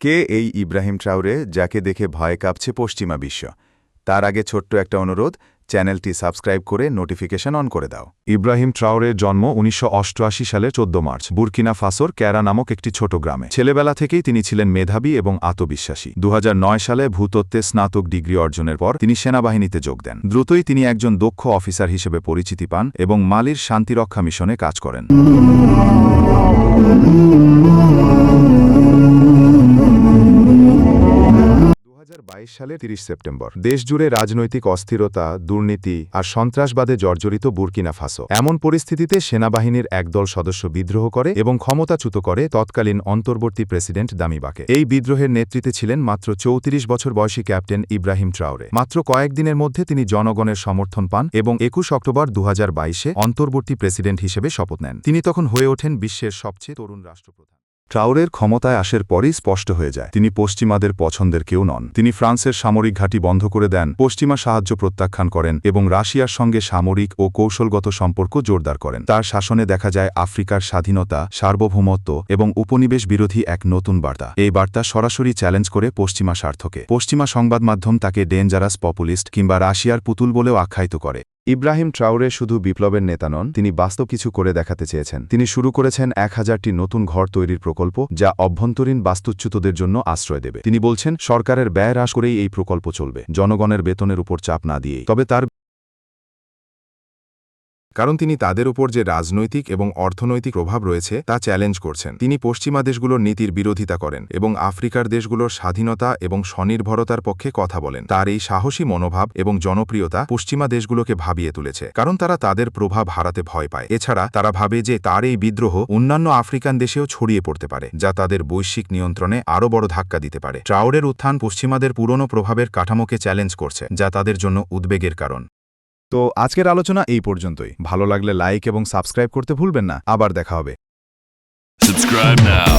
কে এই Ibrahim Traore, যাকে দেখে ভয়ে কাঁপছে পশ্চিমা বিশ্ব? তার আগে ছোট্ট একটা অনুরোধ, চ্যানেলটি সাবস্ক্রাইব করে নোটিফিকেশন অন করে দাও। ইব্রাহিম ট্রাওরের জন্ম ১৯৮৮ সালের ১৪ মার্চ বুরকিনা ফাসোর ক্যারা নামক একটি ছোট গ্রামে। ছেলেবেলা থেকেই তিনি ছিলেন মেধাবী এবং আত্মবিশ্বাসী। ২০০৯ সালে ভূতত্ত্বে স্নাতক ডিগ্রি অর্জনের পর তিনি সেনাবাহিনীতে যোগ দেন। দ্রুতই তিনি একজন দক্ষ অফিসার হিসেবে পরিচিতি পান এবং মালির শান্তিরক্ষা মিশনে কাজ করেন। ২০২২ সালের ৩০ সেপ্টেম্বর দেশজুড়ে রাজনৈতিক অস্থিরতা, দুর্নীতি আর সন্ত্রাসবাদে জর্জরিত বুরকিনা ফাসো। এমন পরিস্থিতিতে সেনাবাহিনীর একদল সদস্য বিদ্রোহ করে এবং ক্ষমতাচ্যুত করে তৎকালীন অন্তর্বর্তী প্রেসিডেন্ট দামিবাকে। এই বিদ্রোহের নেতৃত্বে ছিলেন মাত্র ৩৪ বছর বয়সী ক্যাপ্টেন ইব্রাহিম ট্রাওরে। মাত্র কয়েকদিনের মধ্যে তিনি জনগণের সমর্থন পান এবং ২১ অক্টোবর ২০২২-এ অন্তর্বর্তী প্রেসিডেন্ট হিসেবে শপথ নেন। তিনি তখন হয়ে ওঠেন বিশ্বের সবচেয়ে তরুণ রাষ্ট্রপ্রধান। ট্রাওরের ক্ষমতায় আসার পরই স্পষ্ট হয়ে যায় তিনি পশ্চিমাদের পছন্দের কেউ নন। তিনি ফ্রান্সের সামরিক ঘাঁটি বন্ধ করে দেন, পশ্চিমা সাহায্য প্রত্যাখ্যান করেন এবং রাশিয়ার সঙ্গে সামরিক ও কৌশলগত সম্পর্ক জোরদার করেন। তার শাসনে দেখা যায় আফ্রিকার স্বাধীনতা, সার্বভৌমত্ব এবং উপনিবেশ বিরোধী এক নতুন বার্তা। এই বার্তা সরাসরি চ্যালেঞ্জ করে পশ্চিমা স্বার্থকে। পশ্চিমা সংবাদ মাধ্যম তাকে ডেঞ্জারাস পপুলিস্ট কিংবা রাশিয়ার পুতুল বলেও আখ্যায়িত করে। ইব্রাহিম ট্রাওরে শুধু বিপ্লবের নেতা নন, তিনি বাস্তব কিছু করে দেখাতে চেয়েছেন। তিনি শুরু করেছেন ১০০০টি নতুন ঘর তৈরির প্রকল্প, যা অভ্যন্তরীণ বাস্তুচ্যুতদের জন্য আশ্রয় দেবে। তিনি বলছেন সরকারের ব্যয় হ্রাস করেই এই প্রকল্প চলবে, জনগণের বেতনের উপর চাপ না দিয়েই। তবে কারণ তিনি তাদের উপর যে রাজনৈতিক এবং অর্থনৈতিক প্রভাব রয়েছে তা চ্যালেঞ্জ করছেন। তিনি পশ্চিমা দেশগুলোর নীতির বিরোধিতা করেন এবং আফ্রিকার দেশগুলোর স্বাধীনতা এবং স্বনির্ভরতার পক্ষে কথা বলেন। তার এই সাহসী মনোভাব এবং জনপ্রিয়তা পশ্চিমা দেশগুলোকে ভাবিয়ে তুলেছে, কারণ তারা তাদের প্রভাব হারাতে ভয় পায়। এছাড়া তারা ভাবে যে তার এই বিদ্রোহ অন্যান্য আফ্রিকান দেশেও ছড়িয়ে পড়তে পারে, যা তাদের বৈশ্বিক নিয়ন্ত্রণে আরও বড় ধাক্কা দিতে পারে। ট্রাওরের উত্থান পশ্চিমাদের পুরনো প্রভাবের কাঠামোকে চ্যালেঞ্জ করছে, যা তাদের জন্য উদ্বেগের কারণ। তো আজকের আলোচনা এই পর্যন্তই। ভালো লাগলে লাইক এবং সাবস্ক্রাইব করতে ভুলবেন না। আবার দেখা হবে। Subscribe now.